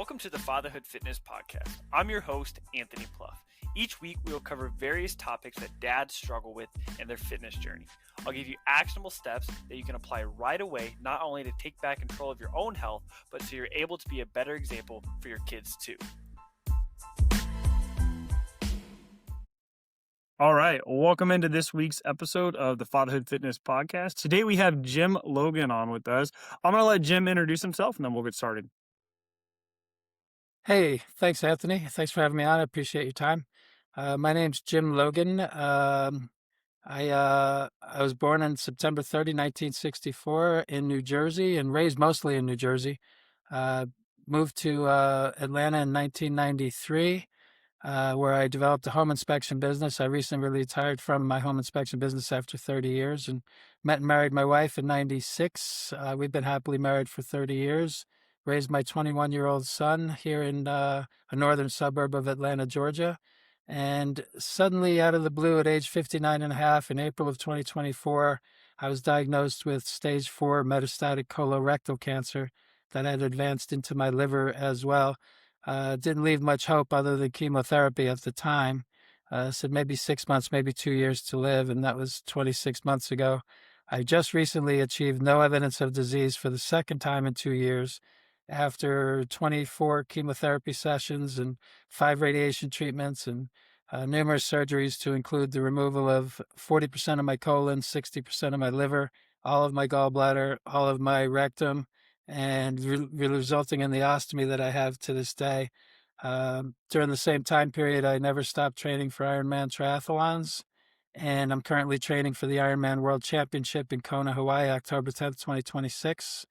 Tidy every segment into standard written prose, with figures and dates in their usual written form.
Welcome to the Fatherhood Fitness Podcast. I'm your host, Anthony Pluff. Each week, we will cover various topics that dads struggle with in their fitness journey. I'll give you actionable steps that you can apply right away, not only to take back control of your own health, but so you're able to be a better example for your kids too. All right, welcome into this week's episode of the Fatherhood Fitness Podcast. Today we have Jim Logan on with us. I'm going to let Jim introduce himself and then we'll get started. Hey, thanks, Anthony. Thanks for having me on. I appreciate your time. My name's Jim Logan. I was born on September 30, 1964 in New Jersey and raised mostly in New Jersey. Moved to Atlanta in 1993, where I developed a home inspection business. I recently retired from my home inspection business after 30 years and met and married my wife in 96. We've been happily married for 30 years. Raised my 21-year-old son here in a northern suburb of Atlanta, Georgia. And suddenly, out of the blue, at age 59 and a half, in April of 2024, I was diagnosed with stage 4 metastatic colorectal cancer that had advanced into my liver as well. Didn't leave much hope other than chemotherapy at the time. Said maybe 6 months, maybe 2 years to live, and that was 26 months ago. I just recently achieved no evidence of disease for the second time in 2 years, after 24 chemotherapy sessions and 5 radiation treatments and numerous surgeries to include the removal of 40% of my colon, 60% of my liver, all of my gallbladder, all of my rectum, and resulting in the ostomy that I have to this day. During the same time period, I never stopped training for Ironman triathlons, and I'm currently training for the Ironman World Championship in Kona, Hawaii, October 10th, 2026.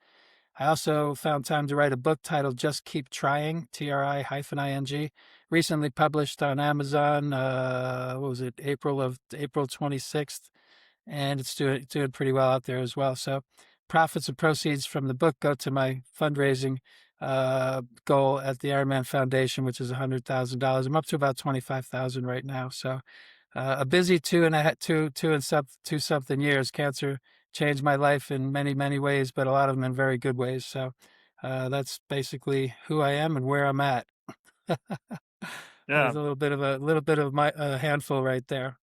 I also found time to write a book titled Just Keep Trying, TRI-ING, recently published on Amazon, April 26th, and it's doing pretty well out there as well. So profits and proceeds from the book go to my fundraising goal at the Ironman Foundation, which is $100,000. I'm up to about $25,000 right now. So a busy two something years. Cancer changed my life in many, many ways, but a lot of them in very good ways. So that's basically who I am and where I'm at. There's a little bit of my handful right there.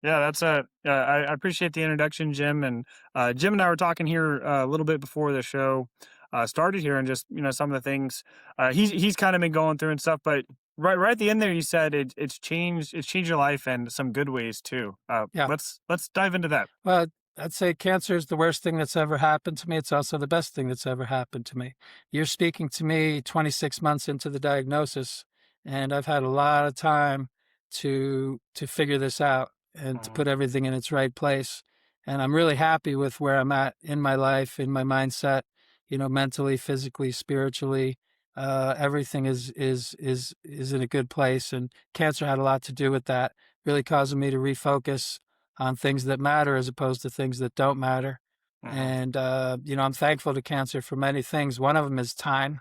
Yeah, that's I appreciate the introduction, Jim. And Jim and I were talking here a little bit before the show started here, and just some of the things he's kind of been going through and stuff. But right at the end there, you said it's changed your life in some good ways too. Yeah. Let's dive into that. Well, I'd say cancer is the worst thing that's ever happened to me. It's also the best thing that's ever happened to me. You're speaking to me 26 months into the diagnosis, and I've had a lot of time to figure this out and to put everything in its right place. And I'm really happy with where I'm at in my life, in my mindset, mentally, physically, spiritually. Everything is in a good place, and cancer had a lot to do with that, really causing me to refocus on things that matter as opposed to things that don't matter. And, I'm thankful to cancer for many things. One of them is time.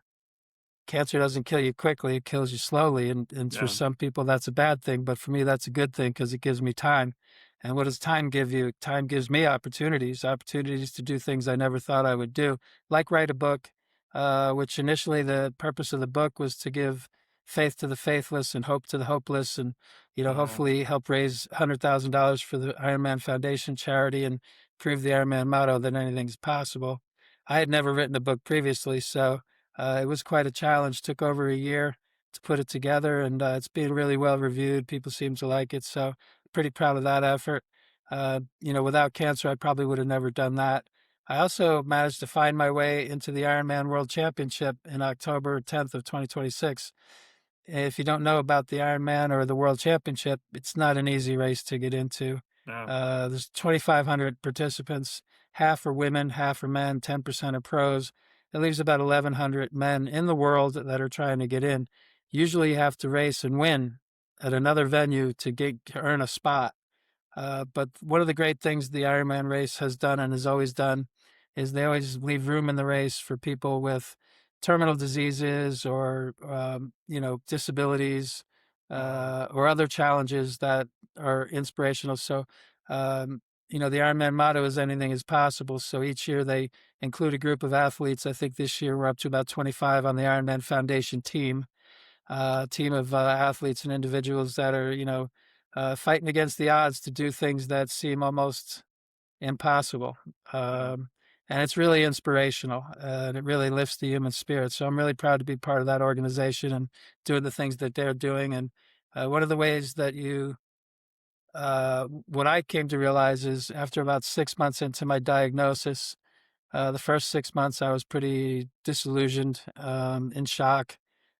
Cancer doesn't kill you quickly, it kills you slowly. And for some people, that's a bad thing. But for me, that's a good thing because it gives me time. And what does time give you? Time gives me opportunities to do things I never thought I would do, like write a book, which initially the purpose of the book was to give faith to the faithless and hope to the hopeless, and hopefully help raise $100,000 for the Ironman Foundation charity and prove the Ironman motto that anything's possible. I had never written a book previously, so it was quite a challenge. Took over a year to put it together, and it's been really well reviewed. People seem to like it, so pretty proud of that effort. Without cancer, I probably would have never done that. I also managed to find my way into the Ironman World Championship in October 10th of 2026. If you don't know about the Ironman or the World Championship, it's not an easy race to get into. There's 2,500 participants. Half are women, half are men, 10% are pros. It leaves about 1,100 men in the world that are trying to get in. Usually you have to race and win at another venue to earn a spot. But one of the great things the Ironman race has done and has always done is they always leave room in the race for people with terminal diseases or, disabilities or other challenges that are inspirational. So the Ironman motto is anything is possible. So each year they include a group of athletes. I think this year we're up to about 25 on the Ironman Foundation team, team of athletes and individuals that are, fighting against the odds to do things that seem almost impossible. Yeah. And it's really inspirational, and it really lifts the human spirit. So I'm really proud to be part of that organization and doing the things that they're doing. And one of the ways that what I came to realize is after about 6 months into my diagnosis, the first 6 months I was pretty disillusioned, in shock,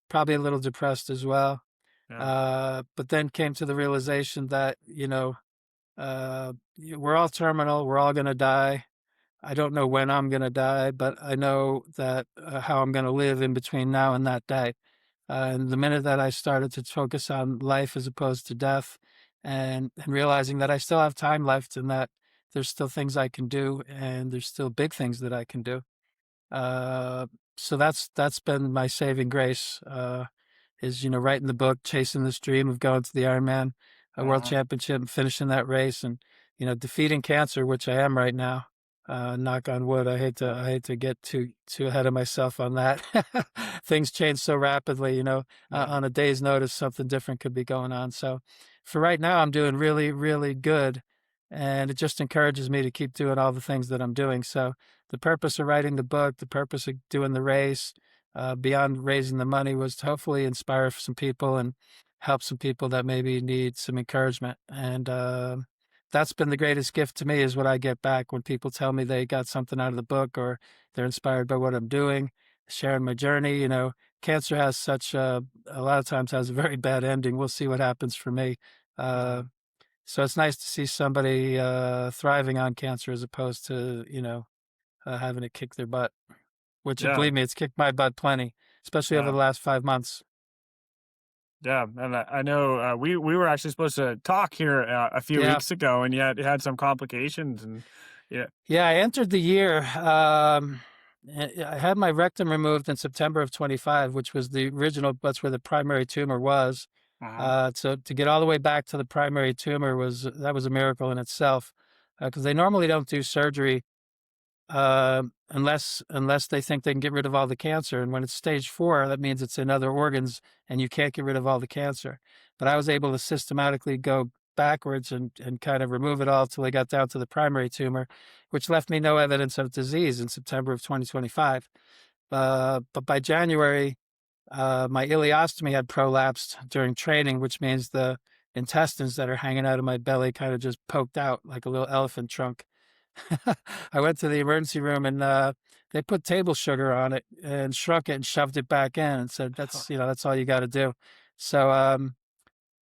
probably a little depressed as well. Yeah. But then came to the realization that, we're all terminal, we're all going to die. I don't know when I'm going to die, but I know that how I'm going to live in between now and that day. And the minute that I started to focus on life as opposed to death, and realizing that I still have time left and that there's still things I can do and there's still big things that I can do. Uh, so that's been my saving grace, is, writing the book, chasing this dream of going to the Ironman World Uh-huh. Championship and finishing that race, and, defeating cancer, which I am right now. Knock on wood. I hate to get too ahead of myself on that. Things change so rapidly, Yeah. on a day's notice, something different could be going on. So for right now, I'm doing really, really good. And it just encourages me to keep doing all the things that I'm doing. So the purpose of writing the book, the purpose of doing the race, beyond raising the money, was to hopefully inspire some people and help some people that maybe need some encouragement. And that's been the greatest gift to me, is what I get back when people tell me they got something out of the book or they're inspired by what I'm doing, sharing my journey. Cancer has a lot of times has a very bad ending. We'll see what happens for me. Uh-huh. Uh, so it's nice to see somebody thriving on cancer as opposed to, having it kick their butt, which, Yeah. believe me, it's kicked my butt plenty, especially over Yeah. the last 5 months. Yeah, and I know we were actually supposed to talk here a few Yeah. weeks ago, and yet it had some complications, and yeah. Yeah. I entered the year. I had my rectum removed in September of 25, which was the original, that's where the primary tumor was. Uh-huh. So to get all the way back to the primary tumor that was a miracle in itself, because they normally don't do surgery unless they think they can get rid of all the cancer. And when it's stage 4, that means it's in other organs and you can't get rid of all the cancer. But I was able to systematically go backwards and kind of remove it all till I got down to the primary tumor, which left me no evidence of disease in September of 2025. But by January, my ileostomy had prolapsed during training, which means the intestines that are hanging out of my belly kind of just poked out like a little elephant trunk. I went to the emergency room and they put table sugar on it and shrunk it and shoved it back in and said, that's all you got to do. So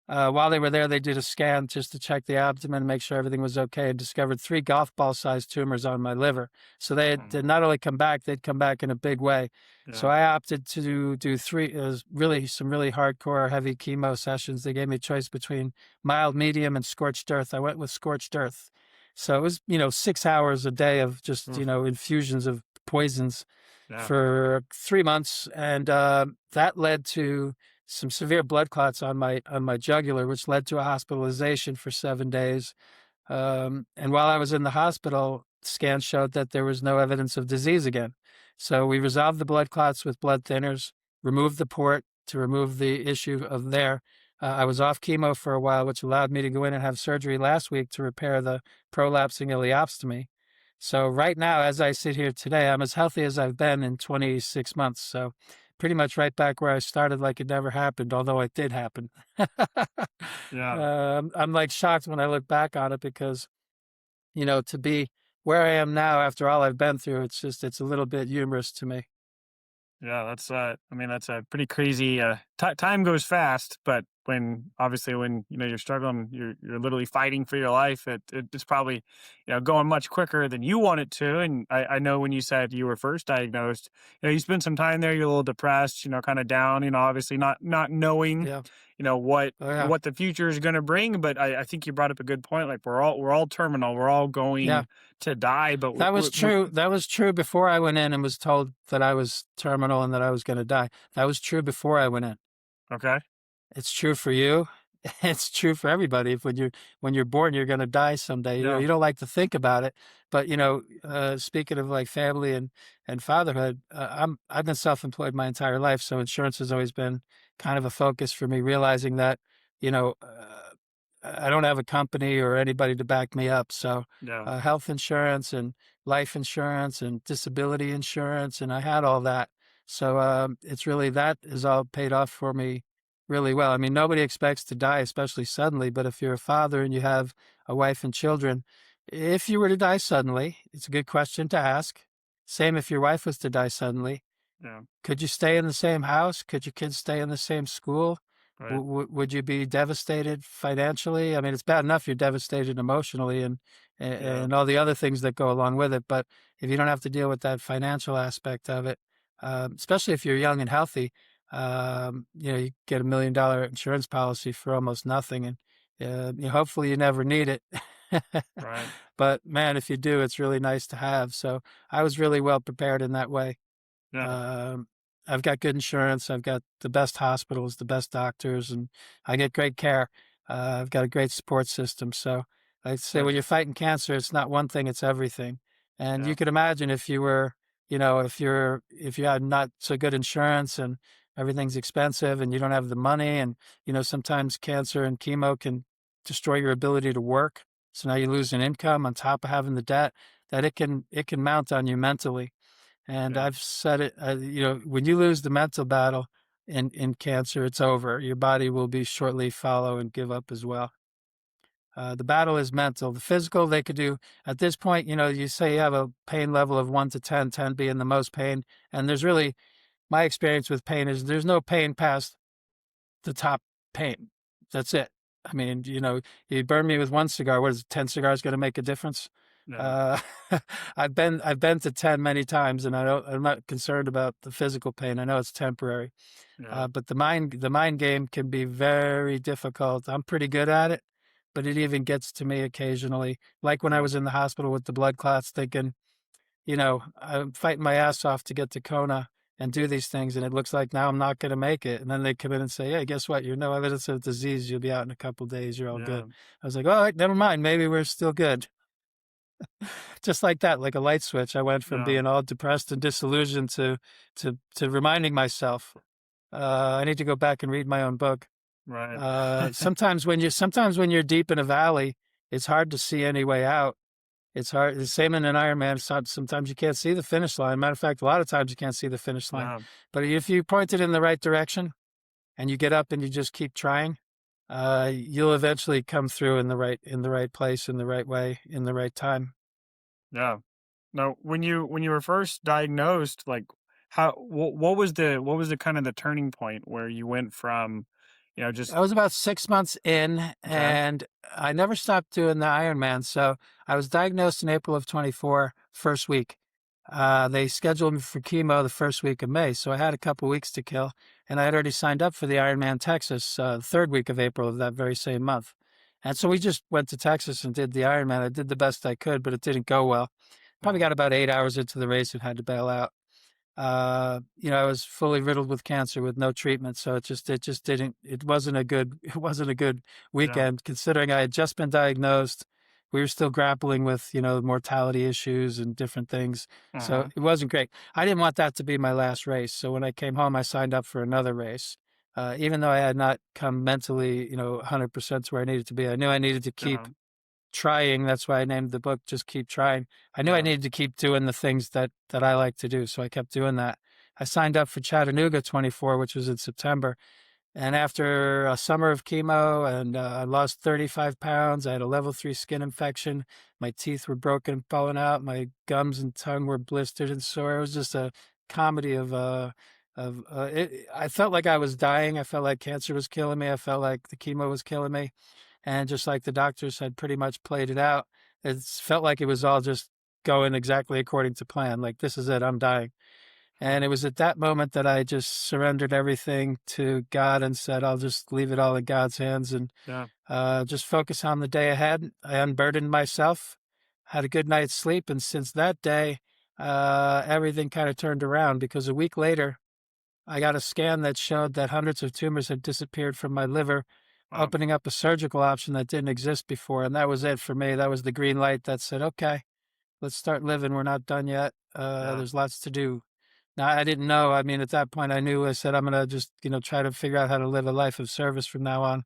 while they were there, they did a scan just to check the abdomen, make sure everything was okay, and discovered 3 golf ball sized tumors on my liver. So they did not only come back, they'd come back in a big way. So Yeah. I opted to do 3, some really hardcore, heavy chemo sessions. They gave me a choice between mild, medium, and scorched earth. I went with scorched earth. So it was, 6 hours a day of just, Oof. infusions of poisons Yeah. for 3 months. And that led to some severe blood clots on my jugular, which led to a hospitalization for 7 days. And while I was in the hospital, scans showed that there was no evidence of disease again. So we resolved the blood clots with blood thinners, removed the port to remove the issue of there. I was off chemo for a while, which allowed me to go in and have surgery last week to repair the prolapsing ileostomy. So right now, as I sit here today, I'm as healthy as I've been in 26 months. So pretty much right back where I started, like it never happened, although it did happen. Yeah. I'm like shocked when I look back on it because, to be where I am now after all I've been through, it's a little bit humorous to me. Yeah, that's I mean, that's a pretty crazy time goes fast, but obviously when you're struggling, you're literally fighting for your life. It's probably going much quicker than you want it to. And I know when you said you were first diagnosed, you spent some time there, you're a little depressed, kind of down, obviously not knowing Yeah. what Oh, yeah. what the future is going to bring. But I think you brought up a good point. Like we're all terminal, we're all Yeah. going to die, but That was true. That was true before I went in and was told that I was terminal and that I was going to die. That was true before I went in. okay. It's true for you. It's true for everybody. If when you're born, you're going to die someday. You know, Yeah. you don't like to think about it, but speaking of like family and fatherhood, I've been self-employed my entire life, so insurance has always been kind of a focus for me. Realizing that, you know, I don't have a company or anybody to back me up, so Yeah. health insurance and life insurance and disability insurance, and I had all that. So it's really that is all paid off for me really well. I mean, nobody expects to die, especially suddenly, but if you're a father and you have a wife and children, if you were to die suddenly, it's a good question to ask. Same if your wife was to die suddenly. Yeah. Could you stay in the same house? Could your kids stay in the same school? Right. Would you be devastated financially? I mean, it's bad enough you're devastated emotionally Yeah. and all the other things that go along with it. But if you don't have to deal with that financial aspect of it, especially if you're young and healthy, you get $1 million insurance policy for almost nothing, and hopefully you never need it. Right. But man, if you do, it's really nice to have. So I was really well prepared in that way. Yeah. Um, I've got good insurance. I've got the best hospitals, the best doctors, and I get great care. I've got a great support system. So I'd say Good. when you're fighting cancer, it's not one thing, it's everything. And Yeah. you could imagine if you were, if you had not so good insurance and everything's expensive and you don't have the money and, sometimes cancer and chemo can destroy your ability to work. So now you lose an income on top of having the debt that it can mount on you mentally. And Yeah. I've said it, when you lose the mental battle in cancer, it's over. Your body will be shortly follow and give up as well. The battle is mental. The physical, they could do at this point, you say you have a pain level of 1 to 10, 10 being the most pain. And there's really, my experience with pain is there's no pain past the top pain. That's it. I mean, you burn me with one cigar. What is it, 10 cigars going to make a difference? Yeah. Uh, I've been to 10 many times, and I'm not concerned about the physical pain. I know it's temporary, Yeah. but the mind game can be very difficult. I'm pretty good at it, but it even gets to me occasionally. Like when I Yeah. was in the hospital with the blood clots, thinking, I'm fighting my ass off to get to Kona and do these things, and it looks like now I'm not going to make it. And then they come in and say, "Hey, guess what? You're no evidence of disease. You'll be out in a couple of days. You're all Yeah. good." I was like, "All right, never mind. Maybe we're still good." Just like that, like a light switch. I went from Yeah. being all depressed and disillusioned to reminding myself, I need to go back and read my own book. Right. Sometimes when you're deep in a valley, it's hard to see any way out. It's hard. The same in an Ironman. Sometimes you can't see the finish line. Matter of fact, a lot of times you can't see the finish line. Yeah. But if you point it in the right direction and you get up and you just keep trying, you'll eventually come through in the right place, in the right way, in the right time. Yeah. Now, when you were first diagnosed, like what was the kind of the turning point where you went from, just I was about 6 months in, okay. and I never stopped doing the Ironman. So I was diagnosed in April of 24, first week. They scheduled me for chemo the first week of May, so I had a couple weeks to kill, and I had already signed up for the Ironman Texas the third week of April of that very same month. And so we just went to Texas and did the Ironman. I did the best I could, but it didn't go well. Probably Yeah. got about 8 hours into the race and had to bail out. I was fully riddled with cancer with no treatment, so it just didn't. It wasn't a good. It wasn't a good Yeah. weekend considering I had just been diagnosed. We were still grappling with mortality issues and different things, so Uh-huh. it wasn't great. I didn't want that to be my last race, so when I came home, I signed up for another race. Even though I had not come mentally, 100% to where I needed to be, I knew I needed to keep Yeah. trying. That's why I named the book Just Keep Trying. I knew I Yeah. needed to keep doing the things that I like to do, so I kept doing that. I signed up for Chattanooga 24, which was in September. And after a summer of chemo, and I lost 35 pounds, I had a level 3 skin infection. My teeth were broken and falling out. My gums and tongue were blistered and sore. It was just a comedy I felt like I was dying. I felt like cancer was killing me. I felt like the chemo was killing me. And just like the doctors had pretty much played it out, it felt like it was all just going exactly according to plan. Like, this is it, I'm dying. Huh. And it was at that moment that I just surrendered everything to God and said, I'll just leave it all in God's hands and Yeah. just focus on the day ahead. I unburdened myself, had a good night's sleep. And since that day, everything kind of turned around because a week later, I got a scan that showed that hundreds of tumors had disappeared from my liver. Wow. opening up a surgical option that didn't exist before. And that was it for me. That was the green light that said, okay, let's start living. We're not done yet. Yeah. There's lots to do. Now, I didn't know. I mean, at that point, I knew. I said, I'm going to just, try to figure out how to live a life of service from now on.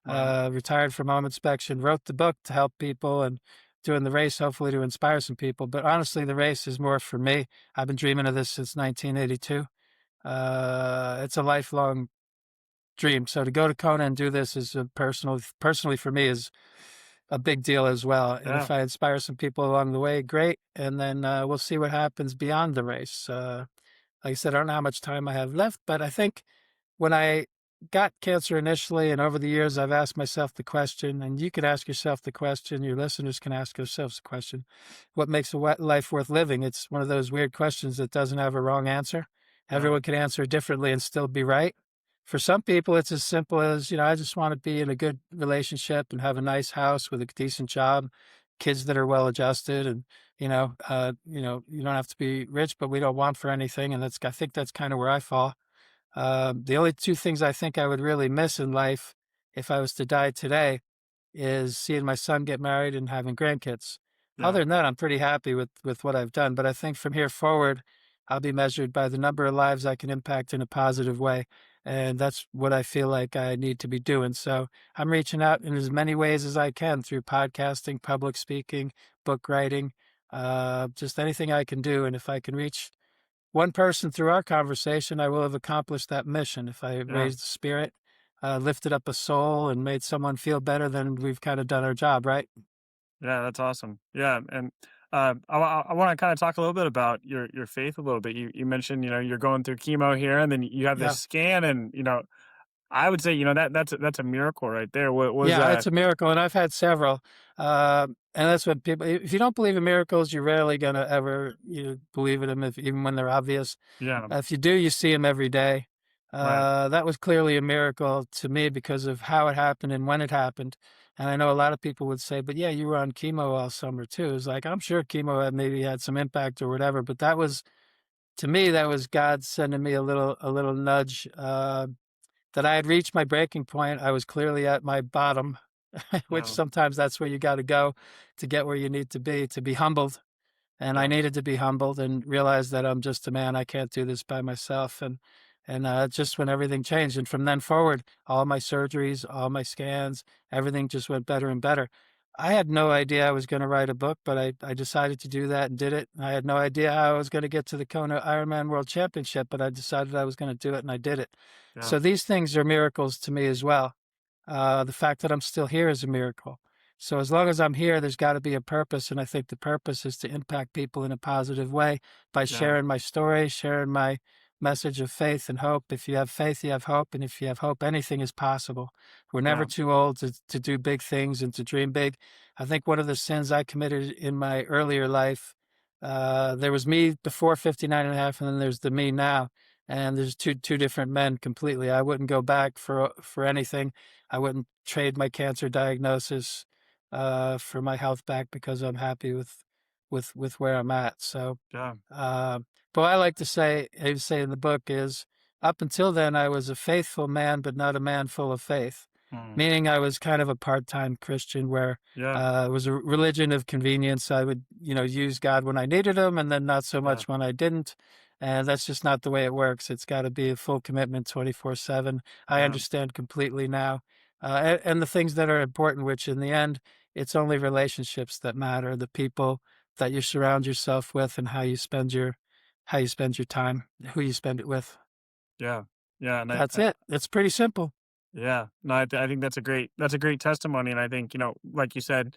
Wow. Retired from home inspection, wrote the book to help people and doing the race, hopefully to inspire some people. But honestly, the race is more for me. I've been dreaming of this since 1982. It's a lifelong dream. So to go to Kona and do this is personally for me is a big deal as well. And Yeah. if I inspire some people along the way, great. And then we'll see what happens beyond the race. Like I said, I don't know how much time I have left, but I think when I got cancer initially and over the years, I've asked myself the question, and you can ask yourself the question, your listeners can ask themselves the question, what makes a life worth living? It's one of those weird questions that doesn't have a wrong answer. Yeah. Everyone can answer differently and still be right. For some people, it's as simple as, I just want to be in a good relationship and have a nice house with a decent job, kids that are well adjusted, and you don't have to be rich, but we don't want for anything. And I think that's kind of where I fall. The only two things I think I would really miss in life if I was to die today is seeing my son get married and having grandkids. Yeah. Other than that, I'm pretty happy with what I've done. But I think from here forward, I'll be measured by the number of lives I can impact in a positive way. And that's what I feel like I need to be doing. So I'm reaching out in as many ways as I can through podcasting, public speaking, book writing, just anything I can do. And if I can reach one person through our conversation, I will have accomplished that mission. If I Yeah. raised the spirit, lifted up a soul, and made someone feel better, then we've kind of done our job, right? Yeah, that's awesome. Yeah, and I want to kind of talk a little bit about your faith a little bit. You mentioned you're going through chemo here, and then you have this Yeah. scan, and I would say that's a miracle right there. What was Yeah, it's a miracle, and I've had several. And that's what people, if you don't believe in miracles, you're rarely going to ever believe in them, even when they're obvious. Yeah, If you do, you see them every day. right. That was clearly a miracle to me because of how it happened and when it happened. And I know a lot of people would say, but yeah, you were on chemo all summer too. It's like, I'm sure chemo had maybe had some impact or whatever, but that was, to me, that was God sending me a little nudge, that I had reached my breaking point. I was clearly at my bottom, which Yeah, sometimes that's where you got to go to get where you need to be humbled. And I yeah, needed to be humbled and realize that I'm just a man. I can't do this by myself. And just when everything changed, and from then forward, all my surgeries, all my scans, everything just went better and better. I had no idea I was going to write a book, but I decided to do that and did it. I had no idea how I was going to get to the Kona Ironman World Championship, but I decided I was going to do it and I did it. yeah, So these things are miracles to me as well. The fact that I'm still here is a miracle. So as long as I'm here, there's got to be a purpose, and I think the purpose is to impact people in a positive way by yeah, sharing my story, sharing my message of faith and hope. If you have faith, you have hope, and if you have hope, anything is possible. We're never yeah, too old to do big things and to dream big. I think one of the sins I committed in my earlier life, there was me before 59 and a half, and then there's the me now. And there's two different men completely. I wouldn't go back for anything. I wouldn't trade my cancer diagnosis for my health back because I'm happy with where I'm at. So, yeah, uh, but what I like to say, I say in the book is, up until then, I was a faithful man, but not a man full of faith. mm, Meaning, I was kind of a part-time Christian where yeah, it was a religion of convenience. I would, use God when I needed him, and then not so yeah, much when I didn't. And that's just not the way it works. It's got to be a full commitment, 24/7. I yeah, understand completely now, and the things that are important, which in the end, it's only relationships that matter. The people that you surround yourself with, and how you spend your time, who you spend it with. yeah, yeah, and That's it. It's pretty simple. yeah, no, I think that's a great testimony, and I think like you said,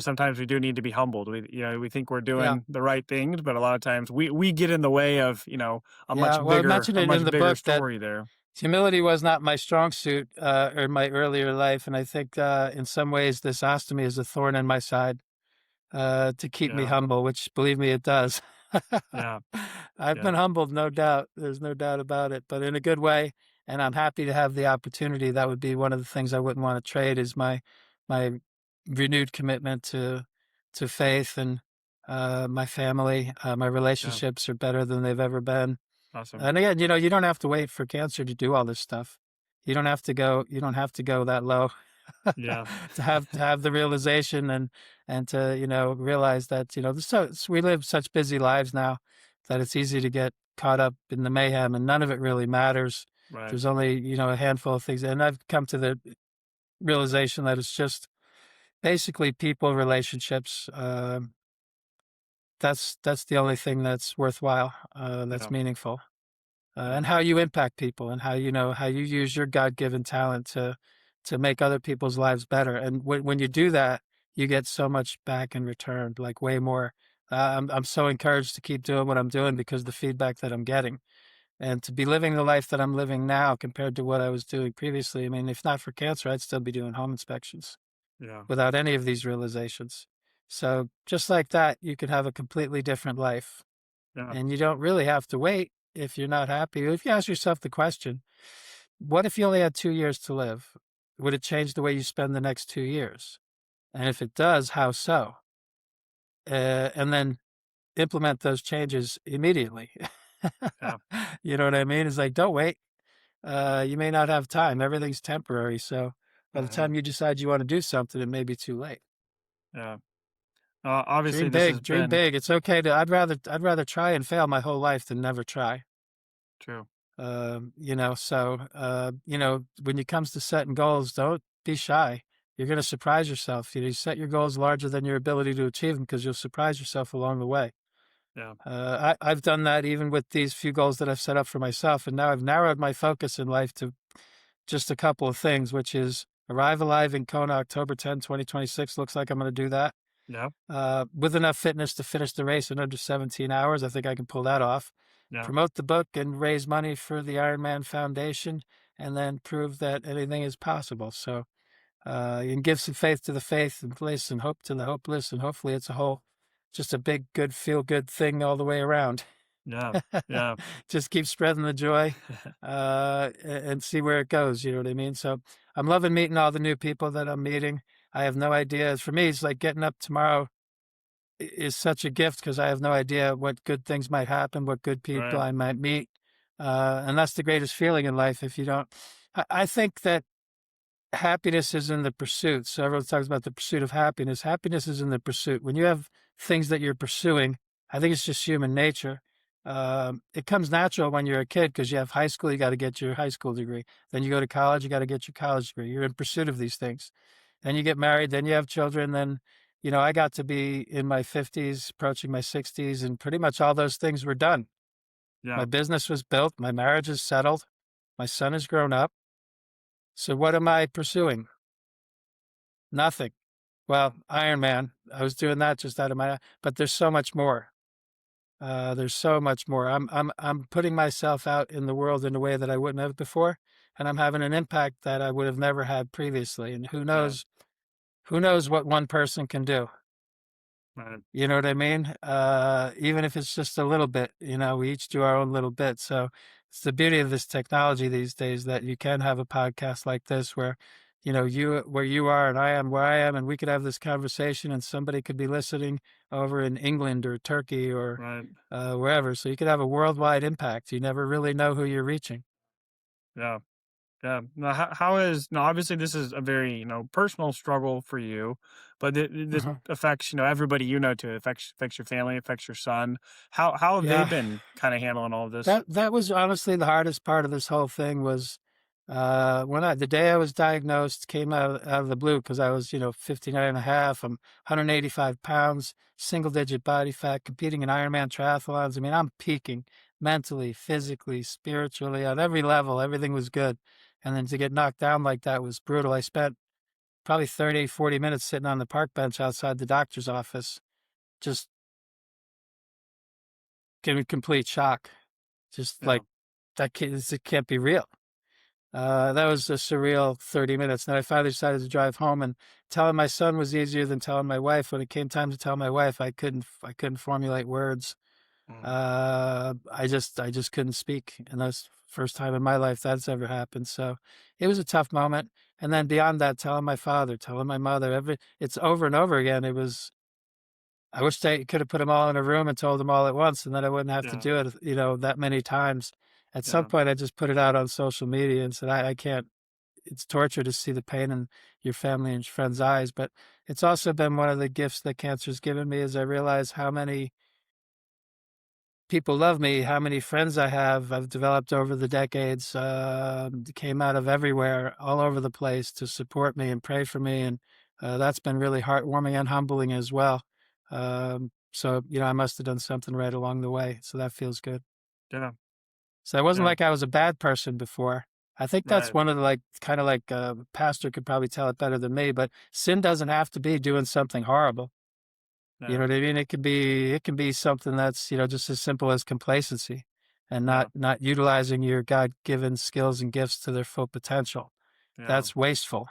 sometimes we do need to be humbled. We think we're Yeah. doing the right things, but a lot of times we get in the way of Yeah. Well, I mentioned a it in much the bigger book that story there. humility was not my strong suit, or my earlier life. And I think, in some ways, this ostomy is a thorn in my side, to keep me Yeah, humble, which, believe me, it does. yeah, I've yeah, been humbled, no doubt. There's no doubt about it, but in a good way. And I'm happy to have the opportunity. That would be one of the things I wouldn't want to trade is my renewed commitment to faith and my family. My yeah, relationships are better than they've ever been. awesome. And again, you don't have to wait for cancer to do all this stuff. You don't have to go that low. Yeah. To have the realization and to realize that we live such busy lives now that it's easy to get caught up in the mayhem and none of it really matters. Right. There's only a handful of things, and I've come to the realization that it's just basically people relationships. That's the only thing that's worthwhile, that's Yeah. meaningful, Yeah. and how you impact people, and how you use your God-given talent to make other people's lives better. And when you do that, you get so much back in return, like way more. I'm so encouraged to keep doing what I'm doing because of the feedback that I'm getting, and to be living the life that I'm living now compared to what I was doing previously. I mean, if not for cancer, I'd still be doing home inspections Yeah. without any of these realizations. So just like that, you could have a completely different life. Yeah. And you don't really have to wait if you're not happy. If you ask yourself the question, what if you only had 2 years to live? Would it change the way you spend the next 2 years? And if it does, how so? And then implement those changes immediately. Yeah. You know what I mean? It's like, don't wait. You may not have time. Everything's temporary. So by the Hmm. time you decide you want to do something, it may be too late. Yeah. Obviously, Dream this has big, dream been big. It's okay to. I'd rather try and fail my whole life than never try. true. When it comes to setting goals, don't be shy. You're going to surprise yourself. You set your goals larger than your ability to achieve them because you'll surprise yourself along the way. Yeah. I've done that even with these few goals that I've set up for myself, and now I've narrowed my focus in life to just a couple of things, which is arrive alive in Kona, October 10, 2026. Looks like I'm going to do that. Yeah. With enough fitness to finish the race in under 17 hours. I think I can pull that off. Yeah. Promote the book and raise money for the Ironman Foundation, and then prove that anything is possible. So, and give some faith to the faith and place and hope to the hopeless. And hopefully it's just a big, good, feel good thing all the way around. Yeah. Yeah. Just keep spreading the joy, and see where it goes. You know what I mean? So I'm loving meeting all the new people that I'm meeting. I have no idea. For me, it's like getting up tomorrow is such a gift because I have no idea what good things might happen, what good people Right. I might meet. And that's the greatest feeling in life if you don't. I think that happiness is in the pursuit. So everyone talks about the pursuit of happiness. Happiness is in the pursuit. When you have things that you're pursuing, I think it's just human nature. It comes natural when you're a kid because you have high school, you got to get your high school degree. Then you go to college, you got to get your college degree. You're in pursuit of these things. Then you get married, then you have children. Then, I got to be in my 50s, approaching my 60s, and pretty much all those things were done. Yeah. My business was built, my marriage is settled, my son is grown up. So what am I pursuing? Nothing. Well, Ironman, I was doing that just out of but there's so much more. There's so much more. I'm putting myself out in the world in a way that I wouldn't have before, and I'm having an impact that I would have never had previously. And Yeah. who knows what one person can do. Right. You know what I mean? Even if it's just a little bit, we each do our own little bit. So it's the beauty of this technology these days that you can have a podcast like this where, you where you are and I am where I am, and we could have this conversation and somebody could be listening over in England or Turkey or Right. wherever. So you could have a worldwide impact. You never really know who you're reaching. Yeah. Yeah. Now, how is now? Obviously, this is a very personal struggle for you, but this Mhm. affects everybody too. It affects your family, affects your son. How have they Yeah. been kind of handling all of this? That was honestly the hardest part of this whole thing was the day I was diagnosed came out of the blue because I was 59 and a half. I'm 185 pounds, single digit body fat, competing in Ironman triathlons. I mean, I'm peaking mentally, physically, spiritually, on every level. Everything was good. And then to get knocked down like that was brutal. I spent probably 30, 40 minutes sitting on the park bench outside the doctor's office, just getting complete shock. Just Yeah. like, it can't be real. That was a surreal 30 minutes. Then I finally decided to drive home, and telling my son was easier than telling my wife. When it came time to tell my wife, I couldn't formulate words. Mm. I just couldn't speak. And that's first time in my life that's ever happened. So it was a tough moment. And then beyond that, telling my father, telling my mother, it's over and over again. I wish they could have put them all in a room and told them all at once, and then I wouldn't have to Yeah. do it, that many times. At some Yeah. point, I just put it out on social media and said, I can't. it's torture to see the pain in your family and friends' eyes. But it's also been one of the gifts that cancer's given me, is I realize how many people love me, how many friends I've developed over the decades, came out of everywhere, all over the place to support me and pray for me. And that's been really heartwarming and humbling as well. So, I must have done something right along the way. So that feels good. Yeah. So it wasn't Yeah. like I was a bad person before. I think that's Right. one of the, like, kind of like pastor could probably tell it better than me, but sin doesn't have to be doing something horrible. You know Yeah. what I mean? It can be something that's, just as simple as complacency and Yeah. not utilizing your God-given skills and gifts to their full potential. Yeah. That's wasteful.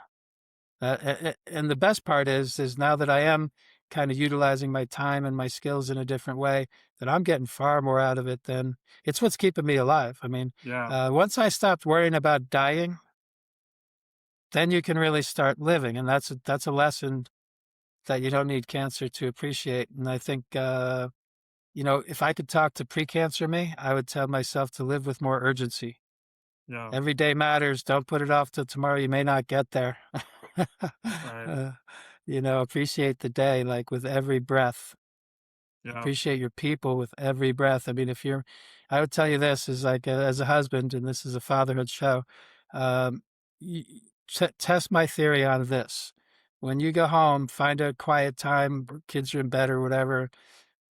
And the best part is now that I am kind of utilizing my time and my skills in a different way, that I'm getting far more out of it than it's what's keeping me alive. I mean, Yeah. once I stopped worrying about dying, then you can really start living, and that's a lesson that you don't need cancer to appreciate. And I think, if I could talk to pre-cancer me, I would tell myself to live with more urgency. Yeah. Every day matters. Don't put it off till tomorrow. You may not get there. Right. uh, appreciate the day, like with every breath. Yeah. Appreciate your people with every breath. I mean, I would tell you this is like, as a husband, and this is a fatherhood show, um, test my theory on this. When you go home, find a quiet time, kids are in bed or whatever,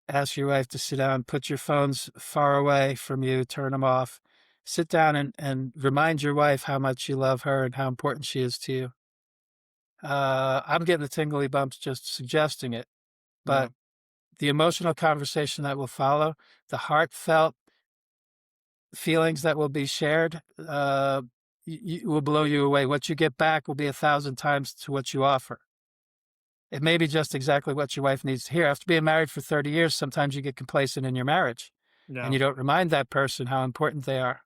ask your wife to sit down, put your phones far away from you, turn them off, sit down and remind your wife how much you love her and how important she is to you. I'm getting the tingly bumps just suggesting it, Yeah. but the emotional conversation that will follow, the heartfelt feelings that will be shared, will blow you away. What you get back will be 1,000 times to what you offer. It may be just exactly what your wife needs to hear. After being married for 30 years, sometimes you get complacent in your marriage and Yeah. you don't remind that person how important they are.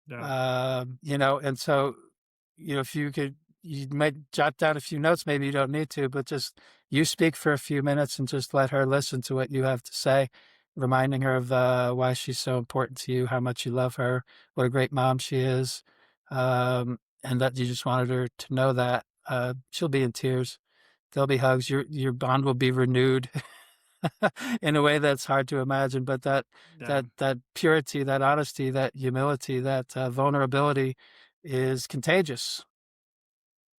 Yeah. And so, if you might jot down a few notes, maybe you don't need to, but just you speak for a few minutes and just let her listen to what you have to say, reminding her of why she's so important to you, how much you love her, what a great mom she is, and that you just wanted her to know that. She'll be in tears. There'll be hugs. Your bond will be renewed in a way that's hard to imagine. But that Yeah. that that purity, that honesty, that humility, that vulnerability is contagious.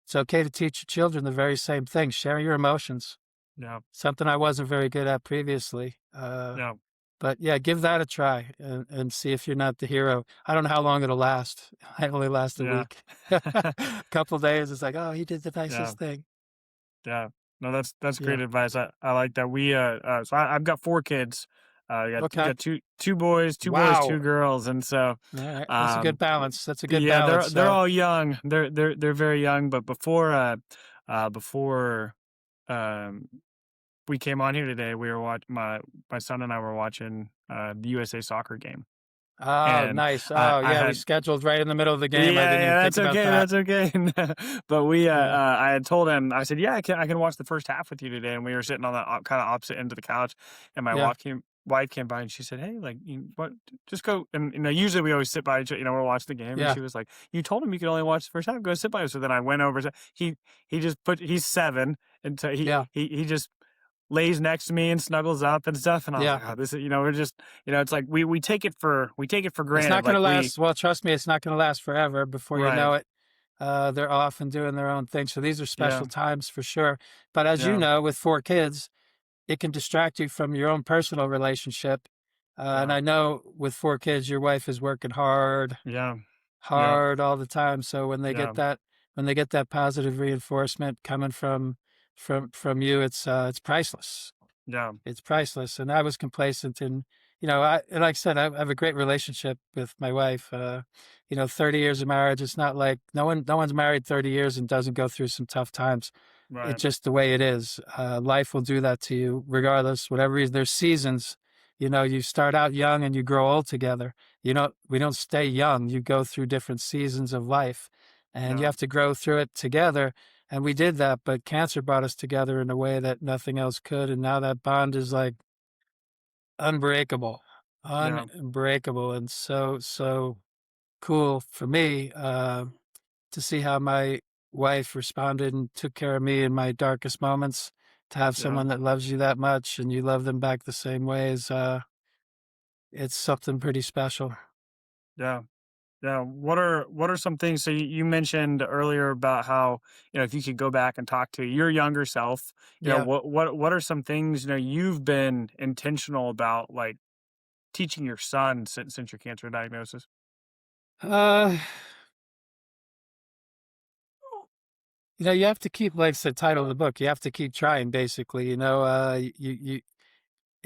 It's okay to teach your children the very same thing. Share your emotions. Yeah. Something I wasn't very good at previously. Yeah. But yeah, give that a try and see if you're not the hero. I don't know how long it'll last. I only last a Yeah. week. A couple days, it's like, oh, he did the Yeah. nicest thing. Yeah. No, that's Yeah. great advice. I like that. I've got 4 kids. Okay. Got two boys, two Wow. girls, and so All right. That's a good um balance. That's a good yeah, balance. they're So, all young. They're very young, but before um we came on here today, we were my son and I were watching the USA soccer game. oh, And nice. I Oh, I yeah. We had scheduled right in the middle of the Yeah, game. I didn't even yeah, think that's about okay, that. that's okay. But Yeah. I had told him, I said, "Yeah, I can watch the first half with you today." And we were sitting on the kind of opposite end of the couch, and my Yeah. wife came by and she said, "Hey, like, what? Just go." And usually we always sit by each, we're watching the game, and Yeah. she was like, "You told him you could only watch the first half. Go sit by us." So then I went over. He's 7, and so Yeah. he just lays next to me and snuggles up and stuff. And I was Yeah. like, "Oh, this is," we're just, it's like we take it for It's granted, not going to like we last. Well, trust me, it's not going to last forever. Before you right, know it, they're off and doing their own thing. So these are yeah, special times for sure. But as you yeah, know, with 4 kids, it can distract you from your own personal relationship. And yeah. I know with 4 kids, your wife is working hard, Yeah. Yeah. hard all the time. So Yeah. when they get that positive reinforcement coming from you, it's priceless. Yeah. It's priceless. And I was complacent, and and like I said, I have a great relationship with my wife. 30 years of marriage. It's not like no one's married 30 years and doesn't go through some tough times. Right. It's just the way it is. Life will do that to you, regardless, whatever reason. There's seasons. You start out young and you grow old together. We don't stay young. You go through different seasons of life, and you Yeah. have to grow through it together. And we did that, but cancer brought us together in a way that nothing else could. And now that bond is like unbreakable, Yeah. unbreakable, and so cool for me. to see how my wife responded and took care of me in my darkest moments. To have Yeah. someone that loves you that much and you love them back the same way is, it's something pretty special. Yeah. Yeah. What are some things? So you mentioned earlier about how, if you could go back and talk to your younger self, Yeah. what are some things, you've been intentional about, like teaching your son since your cancer diagnosis? Uh, you have to keep, like the title of the book, you have to keep trying, basically. It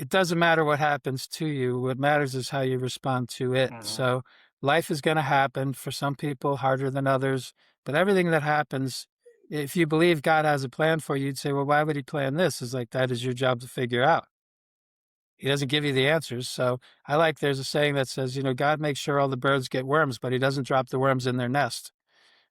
doesn't matter what happens to you. What matters is how you respond to it. Hmm. So life is going to happen for some people harder than others, but everything that happens, if you believe God has a plan for you, you'd say, well, why would he plan this? Is like, that is your job to figure out. He doesn't give you the answers. So there's a saying that says, God makes sure all the birds get worms, but he doesn't drop the worms in their nest.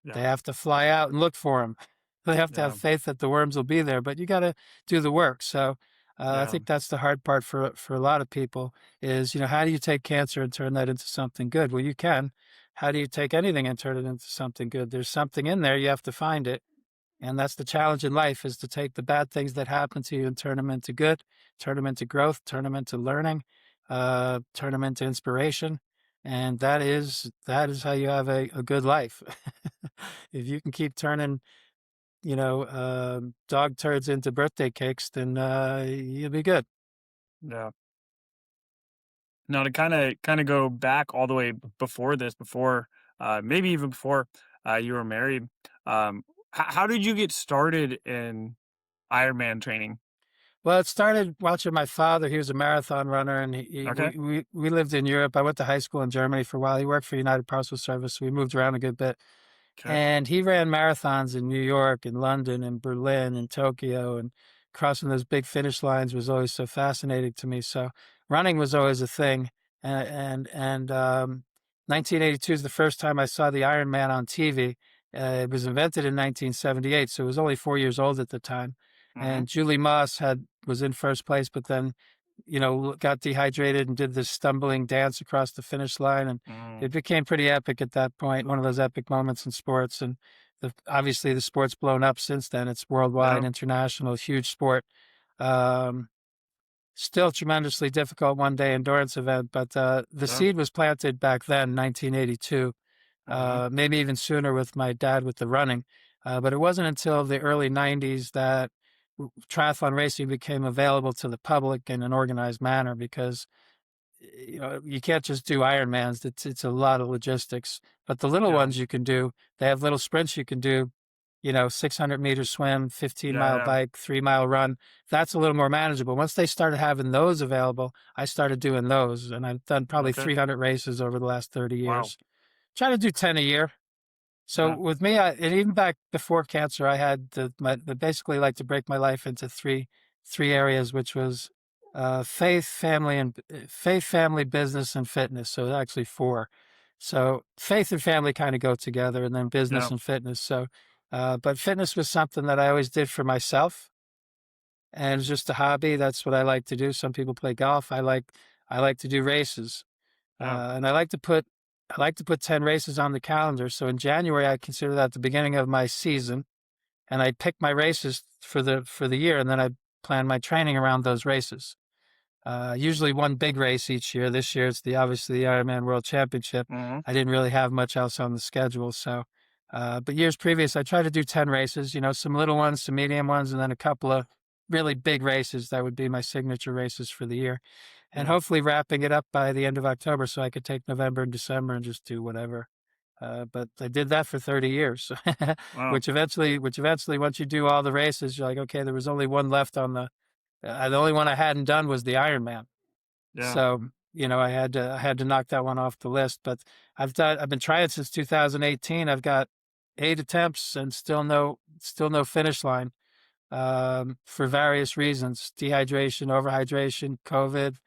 They Yeah. have to fly out and look for them. They have to have Yeah. faith that the worms will be there, but you got to do the work. So I Yeah. think that's the hard part for a lot of people is, how do you take cancer and turn that into something good? Well, you can. How do you take anything and turn it into something good? There's something in there. You have to find it. And that's the challenge in life is to take the bad things that happen to you and turn them into good, turn them into growth, turn them into learning, turn them into inspiration. And that is how you have a good life. If you can keep turning, dog turds into birthday cakes, then you'll be good. Yeah. Now to kind of go back all the way before this, before maybe even before you were married, how did you get started in Ironman training? Well, it started watching my father. He was a marathon runner, and Okay. we lived in Europe. I went to high school in Germany for a while. He worked for United Parcel Service, so we moved around a good bit. Okay. And he ran marathons in New York and London and Berlin and Tokyo, and crossing those big finish lines was always so fascinating to me. So running was always a thing. And 1982 is the first time I saw the Ironman on TV. It was invented in 1978, so it was only 4 years old at the time. Mm-hmm. And Julie Moss was in first place, but then got dehydrated and did this stumbling dance across the finish line. And Mm. it became pretty epic at that point, one of those epic moments in sports. And obviously the sport's blown up since then. It's worldwide, Yeah. international, huge sport. Um, Still tremendously difficult one-day endurance event, but the Yeah. seed was planted back then, 1982, Mm-hmm. maybe even sooner with my dad with the running. But it wasn't until the early 90s that triathlon racing became available to the public in an organized manner because you can't just do Ironmans. It's a lot of logistics. But the little Yeah. ones you can do. They have little sprints you can do. 600-meter swim, 15-mile Yeah. bike, 3-mile run. That's a little more manageable. Once they started having those available, I started doing those, and I've done Yeah. probably Okay. 300 races over the last 30 Wow. years. Try to do 10 a year. So Yeah. with me, and even back before cancer, I had basically like to break my life into three areas, which was faith, family, business, and fitness. So actually four. So faith and family kind of go together, and then business Yeah. and fitness. So, but fitness was something that I always did for myself, and it's just a hobby. That's what I like to do. Some people play golf. I like to do races. Yeah. And I like to put 10 races on the calendar. So in January, I consider that the beginning of my season, and I pick my races for the year, and then I plan my training around those races. Usually one big race each year. This year it's obviously the Ironman World Championship. Mm-hmm. I didn't really have much else on the schedule, so but years previous I tried to do 10 races, some little ones, some medium ones, and then a couple of really big races that would be my signature races for the year. And Yeah. hopefully wrapping it up by the end of October so I could take November and December and just do whatever. But I did that for 30 years, Wow. which eventually, once you do all the races, you're like, okay, there was only one left on the only one I hadn't done was the Ironman. Yeah. So, I had to knock that one off the list. But I've been trying since 2018. I've got 8 attempts and still no finish line, for various reasons: dehydration, overhydration, COVID,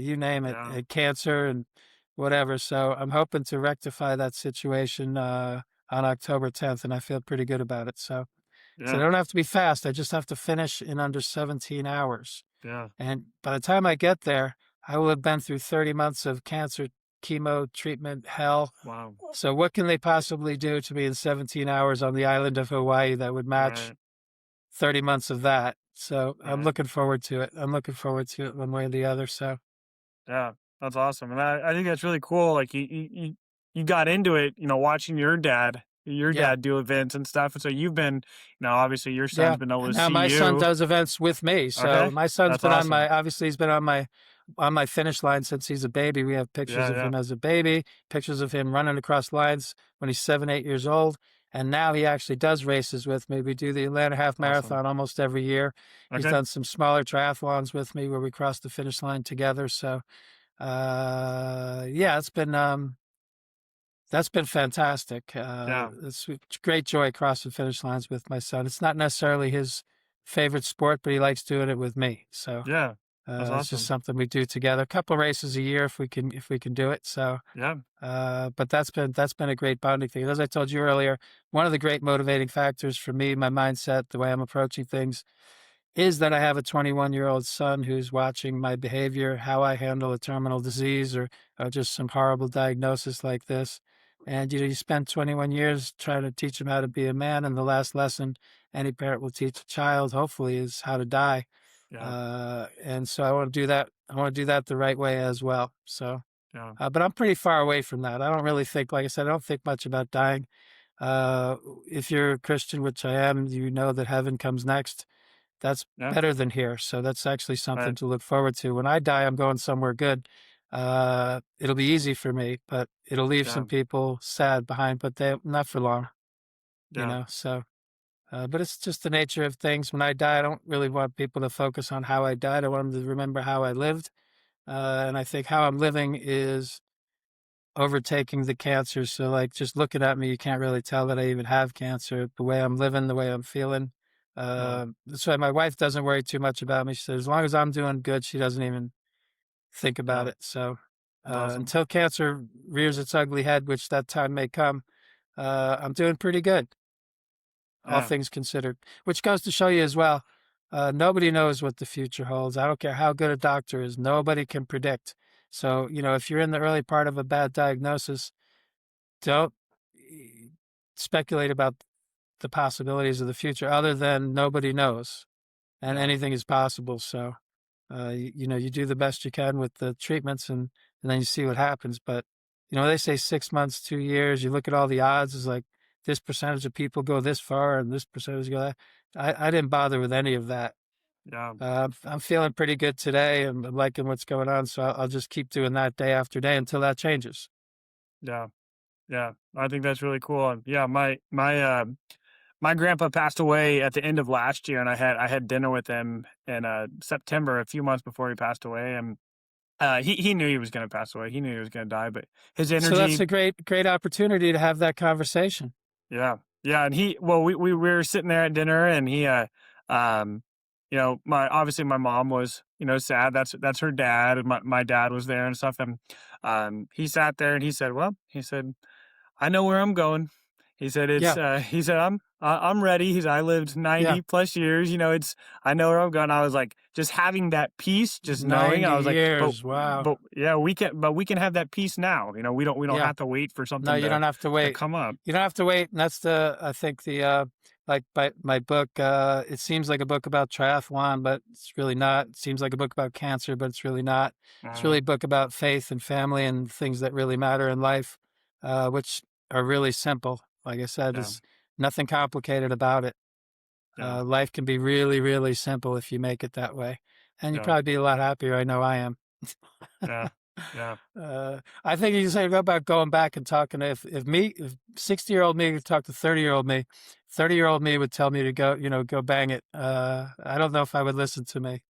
you name it, Yeah. cancer and whatever. So I'm hoping to rectify that situation on October 10th, and I feel pretty good about it. So I Yeah. don't have to be fast. I just have to finish in under 17 hours. Yeah. And by the time I get there, I will have been through 30 months of cancer chemo treatment hell. Wow. So what can they possibly do to me in 17 hours on the island of Hawaii that would match Right. 30 months of that? So I'm Right. looking forward to it. I'm looking forward to it one way or the other. So Yeah, that's awesome, and I think that's really cool. Like you got into it, watching your yeah. dad do events and stuff, and so you've been, obviously your son's Yeah. been able And to now see my son you. does events with me. So Okay, my son's that's been on awesome. my, obviously he's been on my finish line since he's a baby. We have pictures Yeah, of yeah, him as a baby, pictures of him running across lines when he's 7, 8 years old. And now he actually does races with me. We do the Atlanta Half awesome. Marathon almost every year. He's Okay, done some smaller triathlons with me where we cross the finish line together. So, yeah, that's been fantastic. yeah, It's great joy crossing finish lines with my son. It's not necessarily his favorite sport, but he likes doing it with me. So yeah, that's it's just awesome. something we do together. A couple of races a year if we can do it. So, Yeah, but that's been a great bonding thing. As I told you earlier, one of the great motivating factors for me, my mindset, the way I'm approaching things, is that I have a 21-year-old son who's watching my behavior, how I handle a terminal disease or just some horrible diagnosis like this. And you spend 21 years trying to teach him how to be a man, and the last lesson any parent will teach a child, hopefully, is how to die. yeah, And so I want to do that. I want to do that the right way as well. So, yeah, but I'm pretty far away from that. I don't really think, like I said, I don't think much about dying. Uh, if you're a Christian, which I am, you know that heaven comes next. That's yeah, better than here. So that's actually something right, to look forward to. When I die, I'm going somewhere good. It'll be easy for me, but it'll leave yeah, some people sad behind, but they not for long, yeah, so, but it's just the nature of things. When I die, I don't really want people to focus on how I died. I want them to remember how I lived. And I think how I'm living is overtaking the cancer. So, like, just looking at me, you can't really tell that I even have cancer. The way I'm living, the way I'm feeling. yeah, That's why my wife doesn't worry too much about me. She says, as long as I'm doing good, she doesn't even think about yeah, it. So, that's awesome. until cancer rears its ugly head, which that time may come, I'm doing pretty good, all Yeah, things considered, which goes to show you as well. Nobody knows what the future holds. I don't care how good a doctor is. Nobody can predict. So, if you're in the early part of a bad diagnosis, don't speculate about the possibilities of the future other than nobody knows and yeah, anything is possible. So, you do the best you can with the treatments and then you see what happens. But, they say 6 months, 2 years, you look at all the odds, is like this percentage of people go this far and this percentage go that. I didn't bother with any of that. yeah, I'm feeling pretty good today and I'm liking what's going on. So I'll just keep doing that day after day until that changes. yeah, yeah. I think that's really cool. And yeah, my grandpa passed away at the end of last year, and I had dinner with him in September, a few months before he passed away, and he knew he was going to pass away. He knew he was going to die, but his So that's energy, a great opportunity to have that conversation. yeah, yeah, and we were sitting there at dinner, and he um my obviously my mom was sad. That's her dad, and my dad was there and stuff, and he sat there and he said, well, he said, I know where I'm going. He said Yeah. he said I'm ready. I lived Yeah. 90 plus years, I know where I'm going. I was like, just having that peace, just knowing. 90 I was like, years. Wow. but yeah, we can have that peace now. We don't Yeah. have to wait for No, something you don't have to to wait. come up. You don't have to wait. And that's I think like my book, it seems like a book about triathlon, but it's really not. It seems like a book about cancer, but it's really not. It's Uh, really a book about faith and family and things that really matter in life, which are really simple. Like I said, yeah, there's nothing complicated about it. yeah, Life can be really, really simple if you make it that way. And you'd yeah, probably be a lot happier. I know I am. yeah, yeah, I think you say about going back and talking. If 60-year-old me could talk to 30-year-old me, 30-year-old me would tell me to go bang it. I don't know if I would listen to me.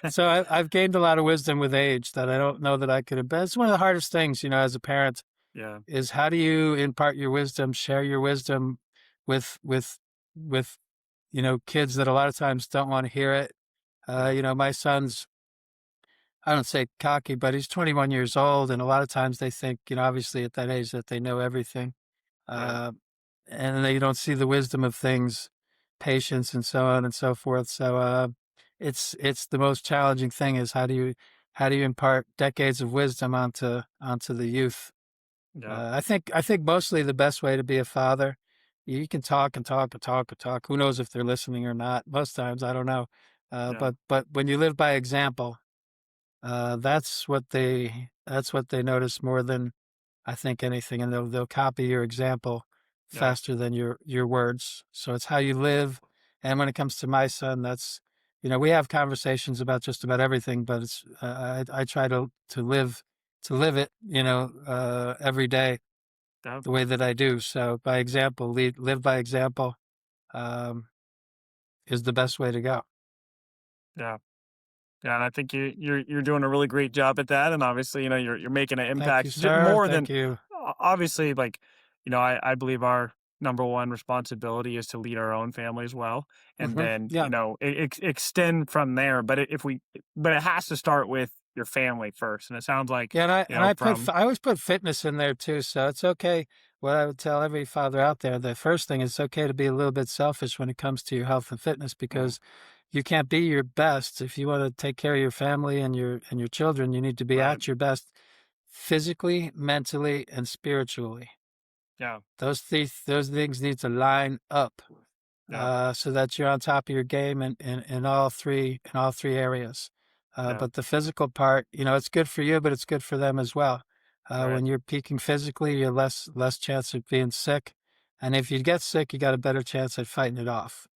So I've gained a lot of wisdom with age that I don't know that I could have. But it's one of the hardest things, as a parent, yeah, is how do you impart your wisdom, share your wisdom with kids that a lot of times don't want to hear it. yeah, My son's, I don't say cocky, but he's 21 years old, and a lot of times they think, obviously at that age that they know everything, right, uh, and they don't see the wisdom of things, patience, and so on and so forth. So it's the most challenging thing is how do you impart decades of wisdom onto the youth? Yeah. I think mostly the best way to be a father, you can talk and talk and talk and talk. Who knows if they're listening or not? Most times, I don't know. Yeah. But when you live by example, that's what they notice more than I think anything, and they'll copy your example Yeah. faster than your words. So it's how you live. And when it comes to my son, that's we have conversations about just about everything, but it's I try to live it, every day Yeah. the way that I do. So by example, live by example um, is the best way to go. Yeah. Yeah, and I think you're doing a really great job at that, and obviously, you're making an Thank you, impact sir. more than Thank you. obviously, like, I believe our number one responsibility is to lead our own family as well, and then Yeah. extend from there. But it has to start with your family first, and it sounds like Yeah, from I always put fitness in there too. So it's okay. What I would tell every father out there, the first thing is it's okay to be a little bit selfish when it comes to your health and fitness mm, because you can't be your best if you want to take care of your family and your children. You need to be right, at your best physically, mentally, and spiritually. yeah, Those things need to line up yeah, so that you're on top of your game in all three areas. yeah, But the physical part, it's good for you, but it's good for them as well. right, When you're peaking physically, you're less chance of being sick, and if you get sick, you got a better chance at fighting it off.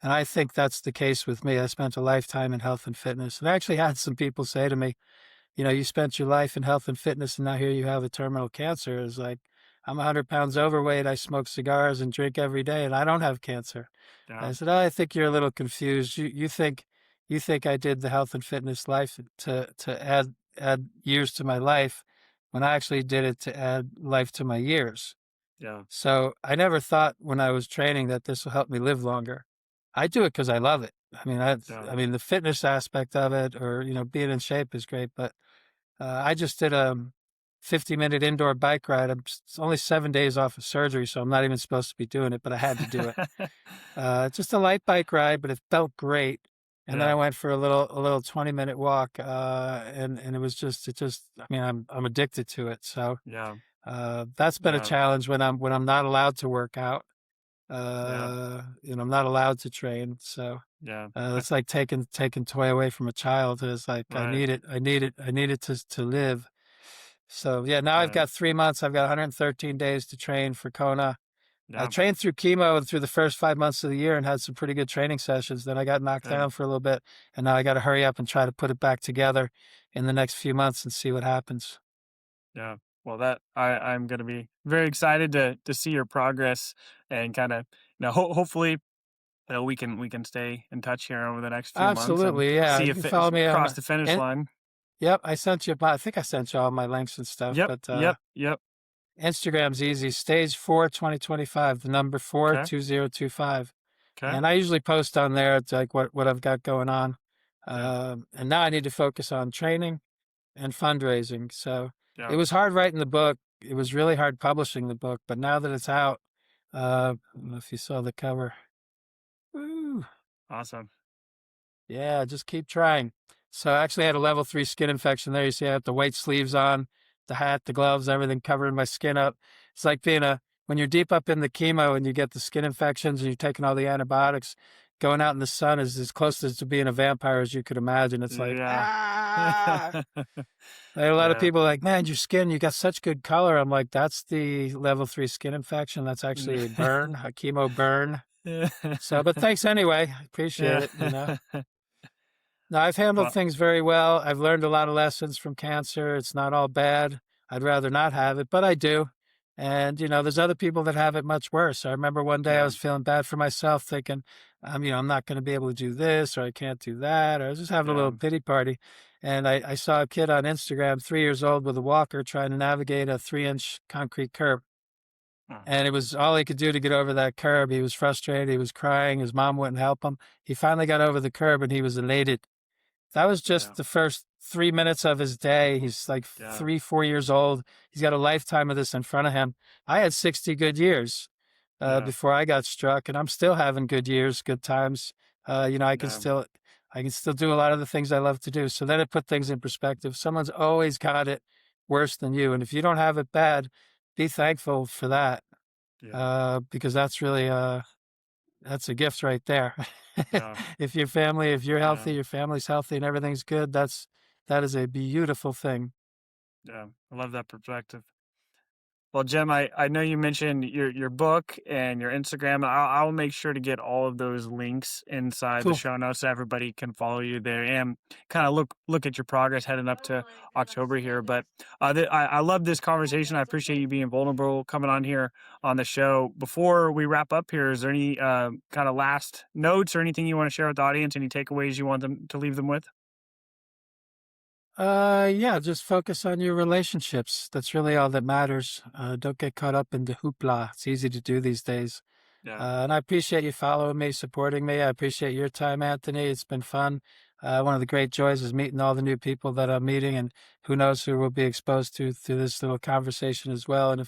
And I think that's the case with me. I spent a lifetime in health and fitness, and I actually had some people say to me, you spent your life in health and fitness and now here you have a terminal cancer. It's like, I'm 100 pounds overweight. I smoke cigars and drink every day and I don't have cancer. yeah, I said, oh, I think you're a little confused. You think I did the health and fitness life to add years to my life when I actually did it to add life to my years. yeah, So I never thought when I was training that this will help me live longer. I do it because I love it. yeah. I mean, the fitness aspect of it, or being in shape is great. But I just did a 50-minute indoor bike ride. It's only 7 days off of surgery, so I'm not even supposed to be doing it, but I had to do it. Just a light bike ride, but it felt great. And then I Yeah, went for a little 20-minute walk, and I mean, I'm addicted to it. So yeah, that's been a yeah, challenge when I'm not allowed to work out. yeah, I'm not allowed to train. So yeah, it's like taking toy away from a child. It's like right, I need it to live. So yeah, now I've right, got 3 months. I've got 113 days to train for Kona. I yeah, trained through chemo through the first 5 months of the year and had some pretty good training sessions. Then I got knocked good. down for a little bit, and now I got to hurry up and try to put it back together in the next few months and see what happens. Yeah. Well, I'm going to be very excited to see your progress and kind of, hopefully, we can stay in touch here over the next few months and Absolutely, yeah. see You can if follow me cross on. the finish And line. yep, I think I sent you all my links and stuff, Yep. but Yep. Yep. Instagram's easy. Stage 4, 2025. The number four Okay. 2025. Okay. And I usually post on there. It's like what I've got going on. Yeah. And now I need to focus on training and fundraising. So it Yeah. was hard writing the book. It was really hard publishing the book. But now that it's out, I don't know if you saw the cover. Woo. Awesome. Yeah, just keep trying. So I actually had a level 3 skin infection there. You see, I have the white sleeves on, the hat, the gloves, everything covering my skin up. It's like when you're deep up in the chemo and you get the skin infections and you're taking all the antibiotics, going out in the sun is as close to being a vampire as you could imagine. It's like, Yeah. ah. I had a lot of Yeah. people like, man, your skin, you got such good color. I'm like, that's the level 3 skin infection. That's actually a burn, a chemo burn. So, but thanks anyway. I appreciate Yeah. it. No, I've handled Well, things very well. I've learned a lot of lessons from cancer. It's not all bad. I'd rather not have it, but I do. And, there's other people that have it much worse. I remember one day I yeah. was feeling bad for myself, thinking, I'm not going to be able to do this or I can't do that. Or I was just having a Yeah. little pity party. And I saw a kid on Instagram, 3 years old, with a walker trying to navigate a 3-inch concrete curb. Oh, And it was all he could do to get over that curb. He was frustrated. He was crying. His mom wouldn't help him. He finally got over the curb and he was elated. That was yeah. just the first 3 minutes of his day. He's like Yeah. 4 years old. He's got a lifetime of this in front of him. I had 60 good years Yeah. before I got struck, and I'm still having good years, good times. I can Yeah. still, I can still do a lot of the things I love to do. So then it put things in perspective. Someone's always got it worse than you. And if you don't have it bad, be thankful for that. Yeah. Because that's really, that's a gift right there. Yeah. If if you're Yeah. healthy, your family's healthy and everything's good, that is a beautiful thing. Yeah. I love that perspective. Well, Jim, I know you mentioned your book and your Instagram. I'll make sure to get all of those links inside the Cool. show notes so everybody can follow you there and kind of look at your progress heading up to October here. But I love this conversation. I appreciate you being vulnerable, coming on here on the show. Before we wrap up here, is there any kind of last notes or anything you want to share with the audience? Any takeaways you want them to leave them with? Yeah, just focus on your relationships. That's really all that matters. Don't get caught up in the hoopla. It's easy to do these days. Yeah, And I appreciate you following me, supporting me. I appreciate your time, Anthony. It's been fun. One of the great joys is meeting all the new people that I'm meeting, and who knows who we'll be exposed to through this little conversation as well. And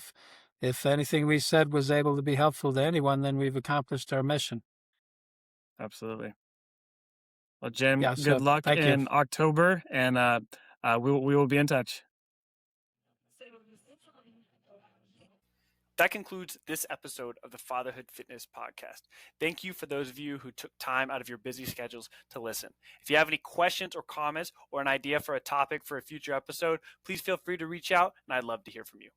if anything we said was able to be helpful to anyone, then we've accomplished our mission. absolutely. Well, Jim, Yeah, good so luck thank you. in October, and we will be in touch. That concludes this episode of the Fatherhood Fitness Podcast. Thank you for those of you who took time out of your busy schedules to listen. If you have any questions or comments or an idea for a topic for a future episode, please feel free to reach out, and I'd love to hear from you.